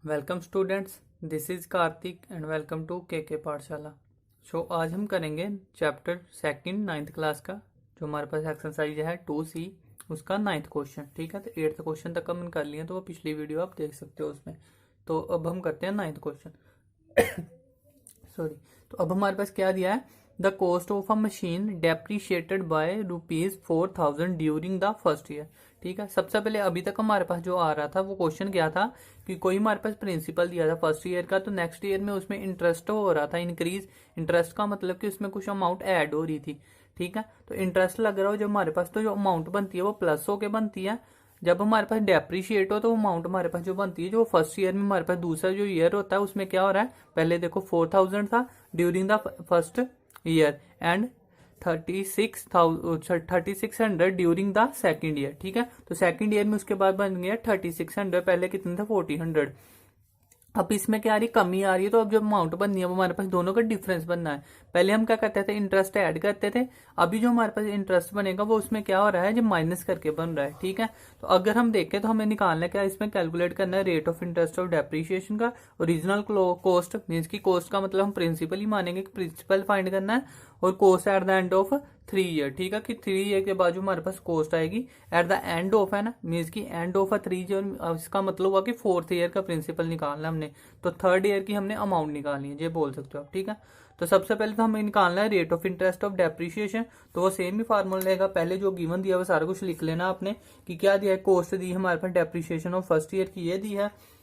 Welcome students, this is Kartik and welcome to K Pathshala. आज हम करेंगे चैप्टर सेकंड नाइन्थ क्लास का, जो हमारे पास एक्सरसाइज है 2C, उसका नाइन्थ क्वेश्चन। ठीक है, तो 8th क्वेश्चन तक हमने कर लिया, तो वो पिछली वीडियो आप देख सकते हो उसमें। तो अब हम करते हैं नाइन्थ क्वेश्चन। सॉरी। तो अब हमारे पास क्या दिया है, the cost of a machine depreciated by ₹4,000 during the first year. ठीक है, सबसे पहले अभी तक हमारे पास जो आ रहा था वो क्वेश्चन क्या था कि कोई हमारे पास प्रिंसिपल दिया था फर्स्ट ईयर का, तो नेक्स्ट ईयर में उसमें इंटरेस्ट हो रहा था इंक्रीज। इंटरेस्ट का मतलब कि उसमें कुछ अमाउंट ऐड हो रही थी। ठीक है, तो इंटरेस्ट लग रहा हो जब हमारे पास, तो जो अमाउंट बनती है वो प्लस होके बनती है। जब हमारे पास डेप्रिशिएट हो तो अमाउंट हमारे पास जो बनती है, जो फर्स्ट ईयर में हमारे पास दूसरा जो ईयर होता है उसमें क्या हो रहा है, पहले देखो 4,000 था during the first year and 3600 during the second year. ठीक है, तो सेकेंड ईयर में उसके बाद बन गया 3600, पहले कितने था 1400। अब इसमें क्या आ रही, कमी आ रही है, तो अब जब अमाउंट बननी है वो हमारे पास दोनों का डिफरेंस बनना है। पहले हम क्या करते थे, इंटरेस्ट ऐड करते थे। अभी जो हमारे पास इंटरेस्ट बनेगा वो उसमें क्या हो रहा है, जब माइनस करके बन रहा है। ठीक है, तो अगर हम देखें तो हमें निकालना है क्या, इसमें कैलकुलेट करना है rate of interest of depreciation का ओरिजिनल कॉस्ट, मीन्स की कॉस्ट का मतलब हम प्रिंसिपल ही मानेंगे कि प्रिंसिपल फाइंड करना है, और cost at the end of 3 year. ठीक है, कि 3 ईयर के बाद जो हमारे पास कॉस्ट आएगी एट द एंड ऑफ, है ना, मीन्स की एंड ऑफ 3 ईयर। इसका मतलब हुआ कि 4th ईयर का प्रिंसिपल निकालना हमने, तो 3rd ईयर की हमने अमाउंट निकालनी है, ये बोल सकते हो आप। ठीक है, तो सबसे पहले तो हमें निकालना है rate of interest of depreciation. तो वो सेम ही फार्मूला रहेगा, पहले जो गिवन दिया वो सारा कुछ लिख लेना आपने कि क्या दिया है, कॉस्ट दी हमारे पास डेप्रिसिएशन ऑफ फर्स्ट ईयर की, ये दी है।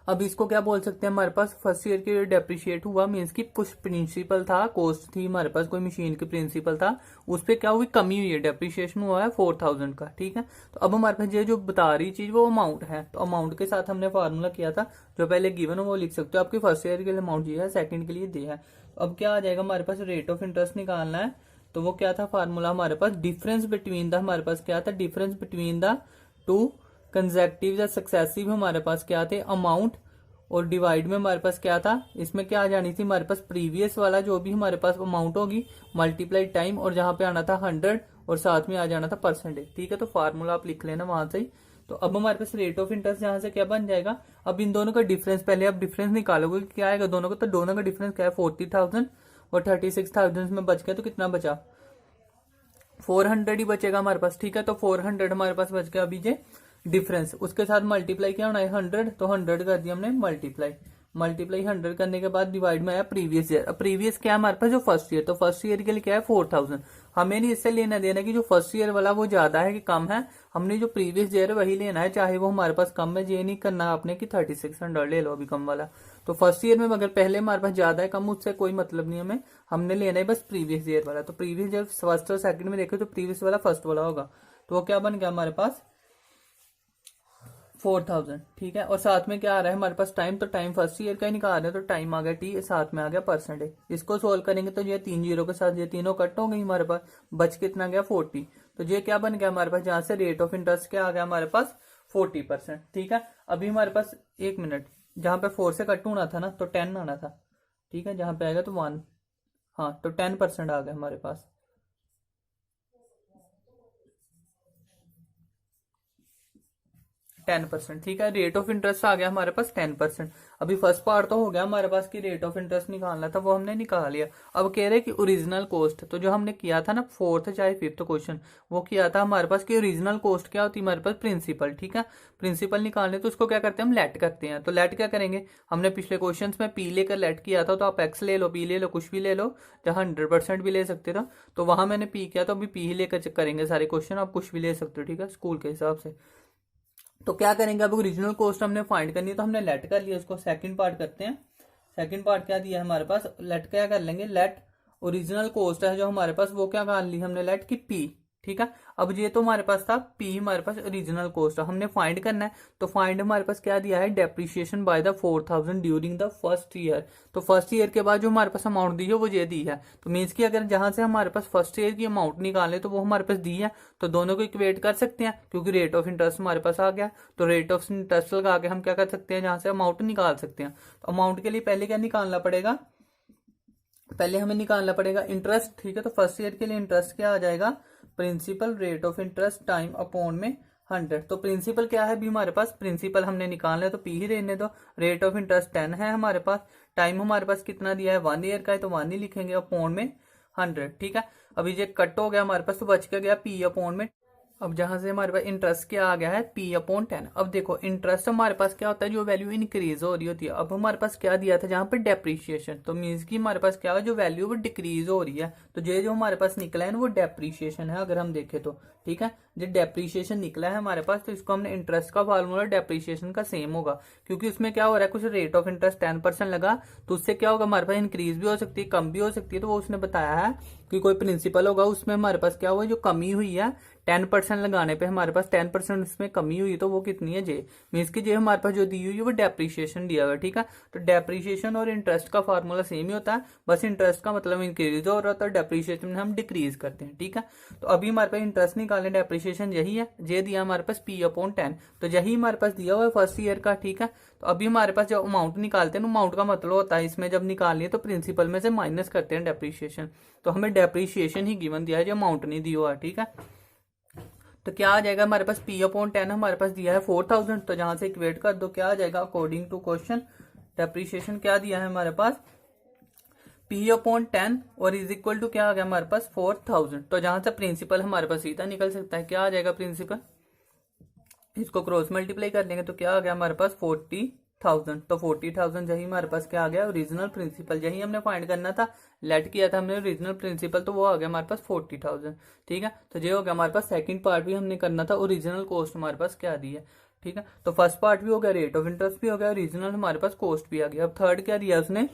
अब इसको क्या बोल सकते हैं, हमारे पास फर्स्ट ईयर के डेप्रिशिएट हुआ, मीन्स की कुछ प्रिंसिपल था, कॉस्ट थी हमारे पास, कोई मशीन की प्रिंसिपल था, उस पर क्या हुई, कमी हुई है, डेप्रिशिएशन हुआ है 4,000 का। ठीक है, तो अब हमारे पास ये जो बता रही चीज वो अमाउंट है, तो अमाउंट के साथ हमने फार्मूला किया था, जो पहले गिवन हो वो लिख सकते हो। आपके फर्स्ट ईयर के लिए अमाउंट दिया है, सेकंड के लिए दिया है। अब क्या आ जाएगा, हमारे पास रेट ऑफ इंटरेस्ट निकालना है, तो वो क्या था फार्मूला हमारे पास, डिफरेंस बिटवीन द, हमारे पास क्या था, difference between the two consecutive या सक्सेसिव, हमारे पास क्या थे, अमाउंट, और डिवाइड में हमारे पास क्या था, इसमें क्या आ जानी थी हमारे पास, प्रीवियस वाला जो भी हमारे पास अमाउंट होगी मल्टीप्लाई टाइम, और जहां पे आना था 100 और साथ में आ जाना था परसेंटेज। ठीक है, तो फार्मूला आप लिख लेना वहां से ही। तो अब हमारे पास रेट ऑफ इंटरेस्ट जहां से क्या बन जाएगा, अब इन दोनों का डिफरेंस, पहले आप डिफरेंस निकालोगे क्या आएगा दोनों का, तो दोनों का डिफरेंस क्या है, 40,000 और 36,000 में बच गया, तो कितना बचा, 400 ही बचेगा हमारे पास। ठीक है, तो 400 हमारे पास बच गया अभी जे डिफरेंस, उसके साथ मल्टीप्लाई क्या होना है 100, तो 100 कर दिया हमने मल्टीप्लाई, 100 करने के बाद डिवाइड में आया प्रीवियस ईयर। अब प्रीवियस क्या है हमारे पास, जो फर्स्ट ईयर, तो फर्स्ट ईयर के लिए क्या है 4,000। हमें नहीं इससे लेना देना कि जो फर्स्ट ईयर वाला वो ज्यादा है कि कम है, हमने जो प्रीवियस ईयर है वही लेना है, चाहे वो हमारे पास कम है। ये नहीं करना आपने कि 3600 ले लो अभी कम वाला। तो फर्स्ट ईयर में अगर पहले हमारे पास ज्यादा है कम, उससे कोई मतलब नहीं, हमें हमने लेना है बस प्रीवियस ईयर वाला। तो प्रीवियस ईयर फर्स्ट और सेकंड में देखे तो प्रीवियस वाला फर्स्ट वाला होगा, तो वो क्या बन गया हमारे पास 4,000। ठीक है, और साथ में क्या आ रहा है हमारे पास टाइम, तो टाइम फर्स्ट ईयर का ही निकाल रहे हैं, तो टाइम आ गया टी, साथ में आ गया परसेंटेज। इसको सोल्व करेंगे तो ये 3 जीरो के साथ ये तीनों कट हो गई, हमारे पास बच कितना गया 40। तो ये क्या बन गया हमारे पास, जहां से रेट ऑफ इंटरेस्ट क्या आ गया हमारे पास 40%। ठीक है, अभी हमारे पास 1 मिनट, जहां पे 4 से कट होना था ना, तो 10 आना था। ठीक है, जहां पे आएगा तो 1, हाँ, तो 10% आ गया हमारे पास। 10%। ठीक है, रेट ऑफ इंटरेस्ट आ गया हमारे पास 10%। अभी फर्स्ट पार्ट तो हो गया हमारे पास कि रेट ऑफ इंटरेस्ट निकालना था, वो हमने निकाल लिया। अब कह रहे कि ओरिजिनल कॉस्ट, तो जो हमने किया था ना 4th चाहे 5th क्वेश्चन, वो किया था हमारे पास कि ओरिजिनल कॉस्ट क्या होती है हमारे पास, प्रिंसिपल। ठीक है, प्रिंसिपल निकालने तो उसको क्या करते हैं हम, लेट करते हैं। तो लेट क्या करेंगे, हमने पिछले क्वेश्चन में पी लेकर लेट किया था, तो आप एक्स ले लो, पी ले लो, कुछ भी ले लो, जहां 100% भी ले सकते थे, तो वहां मैंने पी किया, तो अभी पी ही लेकर करेंगे सारे क्वेश्चन, आप कुछ भी ले सकते हो। ठीक है, स्कूल के हिसाब से। तो क्या करेंगे, अब ओरिजिनल कॉस्ट हमने फाइंड करनी है, तो हमने लेट कर लिया, इसको सेकंड पार्ट करते हैं। सेकंड पार्ट क्या दिया है हमारे पास, लेट क्या कर लेंगे, लेट ओरिजिनल कॉस्ट है जो हमारे पास, वो क्या कर ली हमने, लेट की पी। ठीक है, अब ये तो हमारे पास था पी, हमारे पास ओरिजिनल कॉस्ट हमने फाइंड करना है, तो फाइंड हमारे पास क्या दिया है, depreciation by the 4,000 during the first year. तो फर्स्ट ईयर के बाद जो हमारे पास अमाउंट दी है वो ये दी है, तो मीन्स की अगर जहां से हमारे पास फर्स्ट ईयर की अमाउंट निकाले तो वो हमारे पास दी है, तो दोनों को इक्वेट कर सकते हैं, क्योंकि रेट ऑफ इंटरेस्ट हमारे पास आ गया, तो रेट ऑफ इंटरेस्ट लगा के हम क्या कर सकते हैं, जहां से अमाउंट निकाल सकते हैं। तो अमाउंट के लिए पहले क्या निकालना पड़ेगा, पहले हमें निकालना पड़ेगा इंटरेस्ट। ठीक है, तो फर्स्ट ईयर के लिए इंटरेस्ट क्या आ जाएगा, principal rate of interest time upon में 100। तो प्रिंसिपल क्या है अभी हमारे पास, प्रिंसिपल हमने निकालना है तो पी ही रहने दो। रेट ऑफ इंटरेस्ट 10 है हमारे पास। टाइम हमारे पास कितना दिया है, 1 ईयर का है, तो 1 ही लिखेंगे अपॉन में 100। ठीक है, अभी ये कट हो गया हमारे पास, तो बच के गया पी अपॉन में। अब जहां से हमारे पास इंटरेस्ट क्या आ गया है, पी अपॉन 10। अब देखो इंटरेस्ट हमारे पास क्या होता है, जो वैल्यू इंक्रीज हो रही होती है। अब हमारे पास क्या दिया था जहां पे डेप्रीशिएशन, तो मीन्स की हमारे पास क्या है, जो वैल्यू वो डिक्रीज हो रही है। तो जो हमारे पास निकला है ना वो डेप्रीशिएशन है, अगर हम देखें तो। ठीक है, जो डेप्रीशिएशन निकला है हमारे पास, तो इसको हमने इंटरेस्ट का फार्मूला डेप्रीशिएशन का सेम होगा, क्योंकि उसमें क्या हो रहा है, कुछ रेट ऑफ इंटरेस्ट 10% लगा, तो उससे क्या होगा हमारे पास इंक्रीज भी हो सकती है, कम भी हो सकती है। तो वो उसने बताया है कि कोई प्रिंसिपल होगा, उसमें हमारे पास क्या हुआ, जो कमी हुई है 10% लगाने पे हमारे पास 10% उसमें कमी हुई, तो वो कितनी है, जे मीन्स की जे हमारे पास जो दी हुई है वो डेप्रीशिएशन दिया हुआ है। ठीक है, तो डेप्रीशिएशन और इंटरेस्ट का फार्मूला सेम ही होता है, बस इंटरेस्ट का मतलब इंक्रीज हो रहा होता है, डेप्रीशिएशन हम डिक्रीज करते हैं। ठीक है, तो अभी हमारे पास इंटरेस्ट निकालने, डेप्रीशिएशन यही है, जे दिया हमारे पास पी अपॉन 10, तो यही हमारे पास दिया हुआ है फर्स्ट ईयर का। ठीक है, तो अभी हमारे पास जब अमाउंट निकालते हैं, अमाउंट का मतलब होता है इसमें जब निकालनी है तो प्रिंसिपल में से माइनस करते हैं डेप्रीशिएशन, तो हमें डेप्रीशिएशन ही गिवन दिया है, जो अमाउंट नहीं दी हुआ। ठीक है, तो क्या आ जाएगा हमारे पास, पी अपॉन 10 हमारे पास दिया है 4000, तो जहां से इक्वेट कर दो क्या आ जाएगा, अकॉर्डिंग टू क्वेश्चन डेप्रीशिएशन क्या दिया है हमारे पास, पी अपॉन 10 और इज इक्वल टू क्या आ गया हमारे पास 4000। तो जहां से प्रिंसिपल हमारे पास सीधा निकल सकता है, क्या आ जाएगा प्रिंसिपल, इसको क्रॉस मल्टीप्लाई कर लेंगे तो क्या आ गया हमारे पास 40,000। तो 40,000 यही हमारे पास क्या आ गया, ओरिजिनल प्रिंसिपल, यही हमने फाइंड करना था, लेट किया था हमने ओरिजिनल प्रिंसिपल, तो वो आ गया हमारे पास 40,000। ठीक है, तो ये हो गया हमारे पास। सेकंड पार्ट भी हमने करना था, ओरिजिनल कॉस्ट हमारे पास क्या दी है। ठीक है, तो फर्स्ट पार्ट भी हो गया, रेट ऑफ इंटरेस्ट भी हो गया, ओरिजिनल हमारे पास कॉस्ट भी आ गया। अब थर्ड क्या दिया उसने,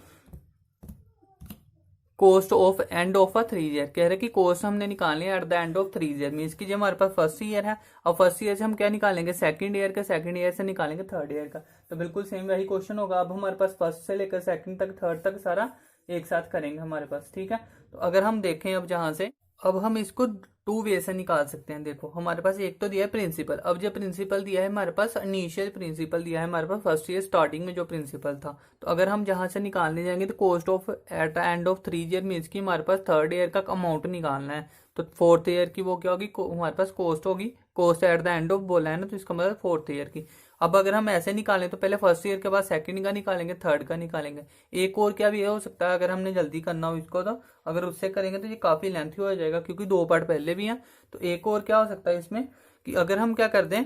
cost of end of a 3 year, कह रहे कि कोस्ट हमने निकालनी है at the end of 3 year, means की जो हमारे पास फर्स्ट ईयर है, और फर्स्ट ईयर से हम क्या निकालेंगे, सेकंड ईयर का, सेकंड ईयर से निकालेंगे थर्ड ईयर का। तो बिल्कुल सेम वही क्वेश्चन होगा। अब हमारे पास फर्स्ट से लेकर सेकंड तक, थर्ड तक सारा एक साथ करेंगे हमारे पास। ठीक है, तो अगर हम देखें अब जहां से, अब हम इसको 2 वे से निकाल सकते हैं। देखो हमारे पास एक तो दिया है प्रिंसिपल, अब जो प्रिंसिपल दिया है हमारे पास, इनिशियल प्रिंसिपल दिया है हमारे पास फर्स्ट ईयर स्टार्टिंग में जो प्रिंसिपल था, तो अगर हम जहां से निकालने जाएंगे तो cost of at the end of 3 year, means की हमारे पास थर्ड ईयर का अमाउंट निकालना है, तो फोर्थ ईयर की वो क्या होगी, हमारे पास कॉस्ट होगी, cost at the end of बोला है ना, तो इसका मतलब फोर्थ ईयर की। अब अगर हम ऐसे निकालें तो पहले फर्स्ट ईयर के बाद सेकंड का निकालेंगे, थर्ड का निकालेंगे। एक और क्या भी हो सकता है, अगर हमने जल्दी करना हो इसको, तो अगर उससे करेंगे तो ये काफी लेंथी हो जाएगा, क्योंकि 2 पार्ट पहले भी हैं। तो एक और क्या हो सकता है इसमें, कि अगर हम क्या कर दें,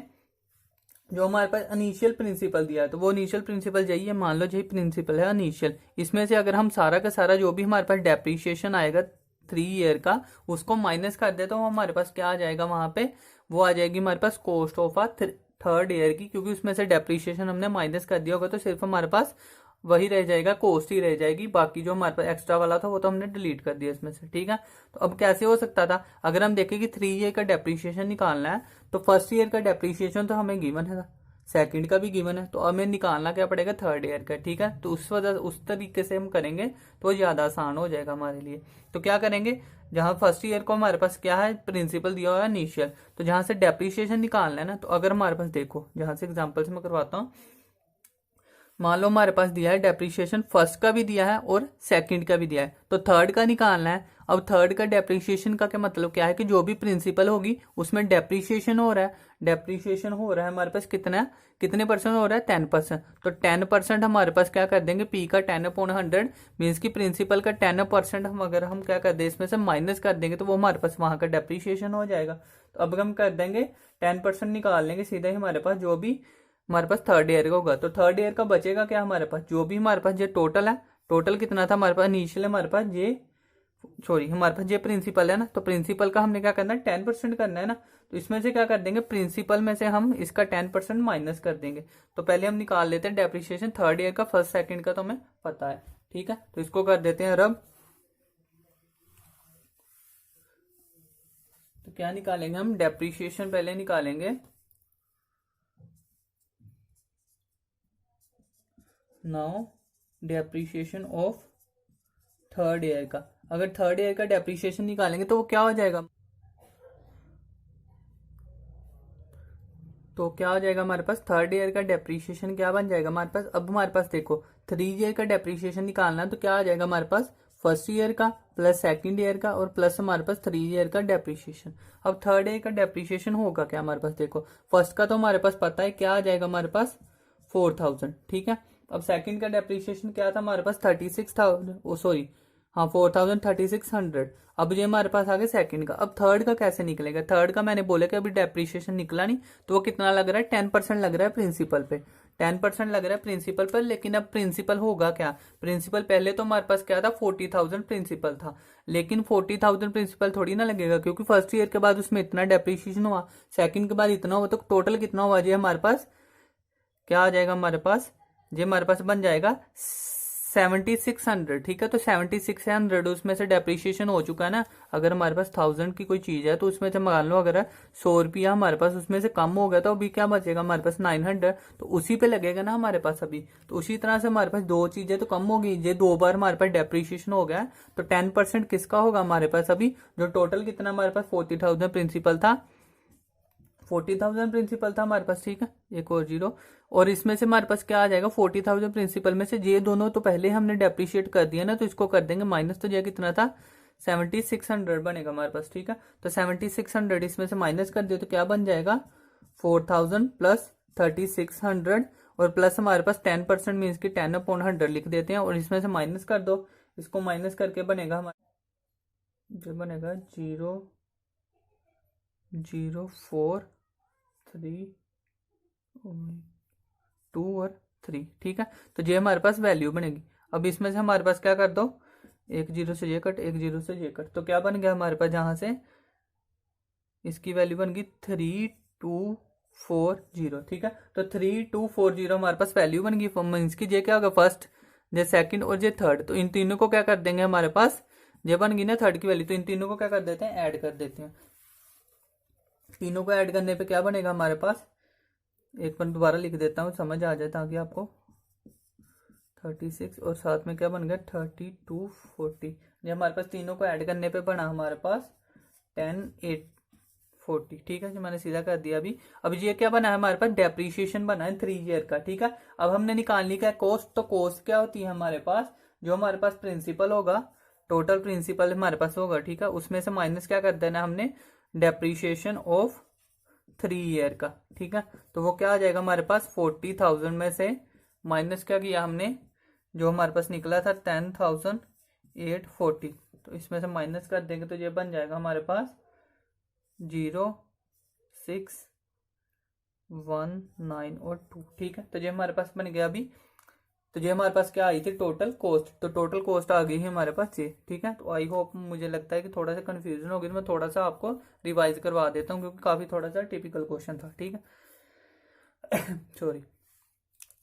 जो हमारे पास इनिशियल प्रिंसिपल दिया है, तो वो इनिशियल प्रिंसिपल यही है, मान लो यही प्रिंसिपल है इनिशियल, इसमें से अगर हम सारा का सारा जो भी हमारे पास डेप्रीशिएशन आएगा 3 ईयर का, उसको माइनस कर दे, तो हमारे पास क्या आ जाएगा वहां पे, वो आ जाएगी हमारे पास cost of a third year की, क्योंकि उसमें से डेप्रीशिएशन हमने माइनस कर दिया होगा, तो सिर्फ हमारे पास वही रह जाएगा, कॉस्ट ही रह जाएगी, बाकी जो हमारे पास एक्स्ट्रा वाला था वो तो हमने डिलीट कर दिया इसमें से। ठीक है, तो अब कैसे हो सकता था, अगर हम देखें कि 3 ईयर का डेप्रीशिएशन निकालना है, तो फर्स्ट ईयर का डेप्रीशिएशन तो हमें गिवन है, सेकंड का भी गिवन है, तो हमें निकालना क्या पड़ेगा, थर्ड ईयर का। ठीक है, तो उस वजह उस तरीके से हम करेंगे तो ज्यादा आसान हो जाएगा हमारे लिए। तो क्या करेंगे, जहां फर्स्ट ईयर को हमारे पास क्या है, प्रिंसिपल दिया हुआ है इनिशियल, तो जहां से डेप्रीशिएशन निकालना है ना, तो अगर हमारे पास देखो, जहां से एग्जाम्पल से मैं करवाता हूँ, मान लो हमारे पास दिया है डेप्रीशिएशन, फर्स्ट का भी दिया है और सेकंड का भी दिया है, तो थर्ड का निकालना है। अब थर्ड का डेप्रीशिएशन का क्या मतलब क्या है, कि जो भी प्रिंसिपल होगी उसमें डेप्रीशिएशन हो रहा है, डेप्रीशिएशन हो रहा है हमारे पास कितना, कितने परसेंट हो रहा है, 10%। तो 10% हमारे पास क्या कर देंगे, पी का 10/100, मीन्स की प्रिंसिपल का 10% हम अगर हम क्या कर दें, इसमें से माइनस कर देंगे, तो वो हमारे पास वहां का डेप्रीशिएशन हो जाएगा। तो अब हम कर देंगे 10% निकाल लेंगे सीधा ही हमारे पास, जो भी हमारे पास थर्ड ईयर का होगा, तो थर्ड ईयर का बचेगा क्या हमारे पास, जो भी हमारे पास ये टोटल है, टोटल कितना था हमारे पास इनिशियल, हमारे पास ये सॉरी हमारे पास ये प्रिंसिपल है ना, तो प्रिंसिपल का हमने क्या करना है, 10% करना है ना, तो इसमें से क्या कर देंगे, प्रिंसिपल में से हम इसका 10% माइनस कर देंगे। तो पहले हम निकाल लेते हैं डेप्रीशिएशन थर्ड ईयर का, फर्स्ट सेकंड का तो हमें पता है। ठीक है, तो इसको कर देते हैं रब। तो क्या निकालेंगे हम, डेप्रीशिएशन पहले निकालेंगे, now depreciation of third year का। अगर थर्ड ईयर का डेप्रीशिएशन निकालेंगे तो वो क्या हो जाएगा, तो क्या हो जाएगा हमारे पास, थर्ड ईयर का डेप्रीशिएशन क्या बन जाएगा हमारे पास। अब हमारे पास देखो 3 ईयर का डेप्रीशिएशन निकालना है, तो क्या आ जाएगा हमारे पास फर्स्ट ईयर का प्लस सेकंड ईयर का और प्लस हमारे पास 3 ईयर का डेप्रीशिएशन। अब थर्ड ईयर का डेप्रीशिएशन होगा क्या हमारे पास, देखो फर्स्ट का तो हमारे पास पता है क्या आ जाएगा हमारे पास 4000, ठीक है। अब सेकंड का डेप्रीशिएशन क्या था हमारे पास 36,000, ओ सॉरी हाँ 4000 3600। अब ये हमारे पास आ गया सेकंड का। अब थर्ड का कैसे निकलेगा, थर्ड का मैंने बोला कि अभी डेप्रीशिएशन निकला नहीं, तो वो कितना लग रहा है 10% लग रहा है प्रिंसिपल पे, 10% लग रहा है प्रिंसिपल पर। लेकिन अब प्रिंसिपल होगा क्या, प्रिंसिपल पहले तो हमारे पास क्या था 40,000 प्रिंसिपल था, लेकिन 40,000 प्रिंसिपल थोड़ी ना लगेगा, क्योंकि फर्स्ट ईयर के बाद उसमें इतना डेप्रीशिएशन हुआ, सेकंड के बाद इतना हुआ, तो टोटल कितना हुआ जी हमारे पास, क्या आ जाएगा हमारे पास, ये हमारे पास बन जाएगा 7600, ठीक है। तो 7600 उसमें से डेप्रीशिएशन हो चुका है ना। अगर हमारे पास 1000 की कोई चीज है तो उसमें से मान लो अगर 100 रुपया हमारे पास उसमें से कम हो गया तो अभी क्या बचेगा हमारे पास 900, तो उसी पे लगेगा ना हमारे पास अभी। तो उसी तरह से हमारे पास दो चीजें तो कम होगी, ये 2 बार हमारे पास डेप्रीशिएशन हो गया, तो 10% किसका होगा हमारे पास अभी, जो टोटल कितना हमारे पास 40,000 प्रिंसिपल था, 40,000 प्रिंसिपल था हमारे पास, ठीक है, एक और जीरो। और इसमें से हमारे पास क्या आ जाएगा 40,000 प्रिंसिपल में से ये दोनों तो पहले हमने डेप्रिशिएट कर दिया ना, तो इसको कर देंगे माइनस, तो ये कितना था 7600 बनेगा हमारे पास, ठीक है। तो 7600 इसमें से माइनस कर दिया तो क्या बन जाएगा 4000 प्लस 3600 और प्लस हमारे पास 10% मीन्स की 10/100 लिख देते हैं, और इसमें से माइनस कर दो, इसको माइनस करके बनेगा हमारा, जो बनेगा 0.043 2 और 3, ठीक है। तो ये हमारे पास वैल्यू बनेगी। अब इसमें से हमारे पास क्या कर दो, एक जीरो से ये कट, एक जीरो से ये कट, तो क्या बन गया हमारे पास, जहां से इसकी वैल्यू बन गई 3240, ठीक है। तो 3240 हमारे पास वैल्यू बन गई, मीन्स की ये क्या होगा फर्स्ट, ये सेकंड और ये थर्ड, तो इन तीनों को क्या कर देंगे हमारे पास, ये बन गई ना थर्ड की वैल्यू, तो इन तीनों को क्या कर देते हैं ऐड कर देते हैं। तीनों को ऐड करने पे क्या बनेगा हमारे पास, एक बार दोबारा लिख देता हूँ समझ आ जाए ताकि आपको, 36 और साथ में क्या बन गया 3240, ये हमारे पास तीनों को ऐड करने पे बना हमारे पास 10,840, ठीक है जी, मैंने सीधा कर दिया अभी। अब ये क्या बना है हमारे पास, डेप्रीशिएशन बना है 3 ईयर का, ठीक है। अब हमने निकालनी क्या कॉस्ट, तो कॉस्ट क्या होती है हमारे पास, जो हमारे पास प्रिंसिपल होगा, टोटल प्रिंसिपल हमारे पास होगा, ठीक है, उसमें से माइनस क्या कर देना हमने डेप्रीशिएशन ऑफ 3 ईयर का, ठीक है। तो वो क्या आ जाएगा हमारे पास 40,000 में से माइनस क्या किया हमने, जो हमारे पास निकला था 10,840, तो इसमें से माइनस कर देंगे तो ये बन जाएगा हमारे पास 0,619 और 2, ठीक है। तो ये हमारे पास बन गया अभी। तो ये हमारे पास क्या आई थी टोटल कॉस्ट, तो टोटल कॉस्ट आ गई है हमारे पास ये, ठीक है। तो आई होप, मुझे लगता है कि थोड़ा सा कंफ्यूजन हो गई, तो मैं थोड़ा सा आपको रिवाइज करवा देता हूँ, क्योंकि काफी थोड़ा सा टिपिकल क्वेश्चन था, ठीक है। सॉरी।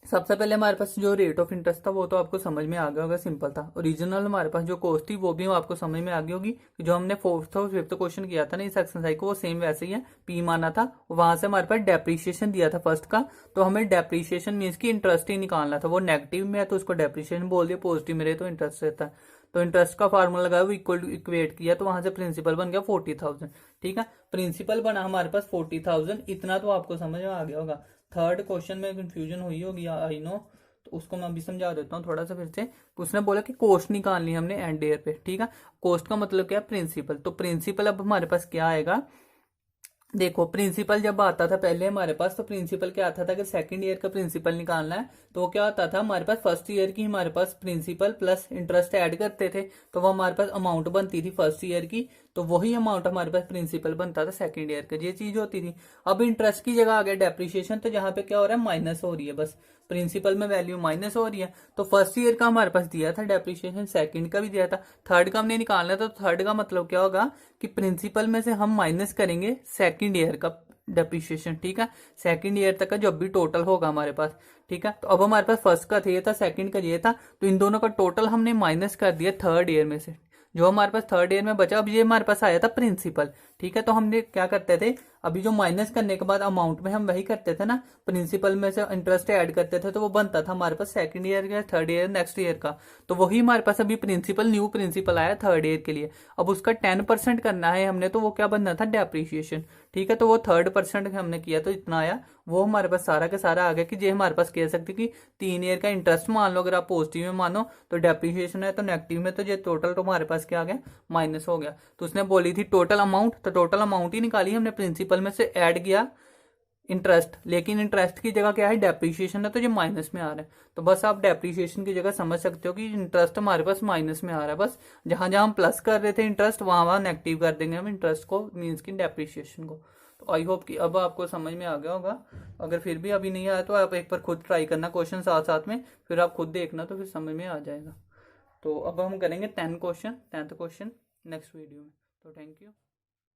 सबसे पहले हमारे पास जो रेट ऑफ इंटरेस्ट था वो तो आपको समझ में आ गया होगा, सिंपल था। ओरिजिनल हमारे पास जो कॉस्ट थी वो भी आपको समझ में आ गई होगी, जो हमने फोर्थ और फिफ्थ क्वेश्चन किया था ना इस एक्सरसाइज को, वो सेम वैसे ही है, पी माना था, वहां से हमारे पास डेप्रीशिएशन दिया था फर्स्ट का, तो हमें डेप्रीशिएशन मीन्स की इंटरेस्ट ही निकालना था, वो नेगेटिव में है तो उसको डेप्रीशिएशन बोल दिया, पॉजिटिव में रहे तो इंटरेस्ट रहता है, तो इंटरेस्ट का फार्मूला लगाया वो इक्वल इक्वेट किया, तो वहां से प्रिंसिपल बन गया 40,000, ठीक है। प्रिंसिपल बना हमारे पास 40,000, इतना तो आपको समझ में आ गया होगा। थर्ड क्वेश्चन में कंफ्यूजन हुई होगी आई नो, तो उसको मैं अभी समझा देता हूँ थोड़ा सा फिर से। उसने बोला कि कॉस्ट निकालनी है हमने एंड ईयर पे, ठीक है। कॉस्ट का मतलब क्या है प्रिंसिपल, तो प्रिंसिपल अब हमारे पास क्या आएगा, देखो प्रिंसिपल जब आता था पहले हमारे पास, तो प्रिंसिपल क्या आता था कि सेकंड ईयर का प्रिंसिपल निकालना है, तो क्या होता था हमारे पास फर्स्ट ईयर की हमारे पास प्रिंसिपल प्लस इंटरेस्ट ऐड करते थे, तो वो हमारे पास अमाउंट बनती थी फर्स्ट ईयर की, तो वही अमाउंट हमारे पास प्रिंसिपल बनता था सेकंड ईयर का, ये चीज होती थी। अब इंटरेस्ट की जगह आ गया डेप्रिशिएशन, तो जहां पे क्या हो रहा है माइनस हो रही है, बस प्रिंसिपल में वैल्यू माइनस हो रही है। तो फर्स्ट ईयर का हमारे पास दिया था डेप्रिशिएशन, सेकंड का भी दिया था, थर्ड का हमने निकालना था, तो थर्ड का मतलब क्या होगा कि प्रिंसिपल में से हम माइनस करेंगे सेकंड ईयर का डेप्रिशिएशन, ठीक है, सेकंड ईयर तक का जो भी टोटल होगा हमारे पास, ठीक है। तो अब हमारे पास फर्स्ट का ये था, सेकंड का ये था, तो इन दोनों का टोटल हमने माइनस कर दिया थर्ड ईयर में से, जो हमारे पास थर्ड ईयर में बचा, अब ये हमारे पास आया था प्रिंसिपल, ठीक है। तो हमने क्या करते थे, अभी जो माइनस करने के बाद अमाउंट में हम वही करते थे ना, प्रिंसिपल में से इंटरेस्ट ऐड करते थे, तो वो बनता था हमारे पास सेकंड ईयर का, थर्ड ईयर, नेक्स्ट ईयर का। तो वही हमारे पास अभी प्रिंसिपल, न्यू प्रिंसिपल आया थर्ड ईयर के लिए। अब उसका 10% करना है हमने, तो वो क्या बनना था, डेप्रीशिएशन। ठीक है। तो वो 3% हमने किया तो इतना आया, वो हमारे पास सारा का सारा आ गया कि ये हमारे पास कह सकते कि 3 ईयर का इंटरेस्ट मान लो, अगर आप पॉजिटिव में मानो तो डेप्रीशिएशन है, तो नेगेटिव में तो ये टोटल तो हमारे पास क्या आ गया, माइनस हो गया। तो उसने बोली थी टोटल अमाउंट, तो टोटल अमाउंट ही निकाली हमने, प्रिंसिपल में से ऐड किया इंटरेस्ट, लेकिन इंटरेस्ट की जगह क्या है, डेप्रीशिएशन है, तो ये माइनस में आ रहा है। तो बस आप डेप्रीशिएशन की जगह समझ सकते हो कि इंटरेस्ट हमारे पास माइनस में आ रहा है। बस जहां जहां हम प्लस कर रहे थे इंटरेस्ट, वहां वहां नेगेटिव कर देंगे हम इंटरेस्ट को, मीन्स की डेप्रीशिएशन को। तो आई होप कि अब आपको समझ में आ गया होगा। अगर फिर भी अभी नहीं आया तो आप एक बार खुद ट्राई करना, क्वेश्चन साथ साथ में, फिर आप खुद देखना, तो फिर समझ में आ जाएगा। तो अब हम करेंगे 10th क्वेश्चन नेक्स्ट वीडियो में। तो थैंक यू।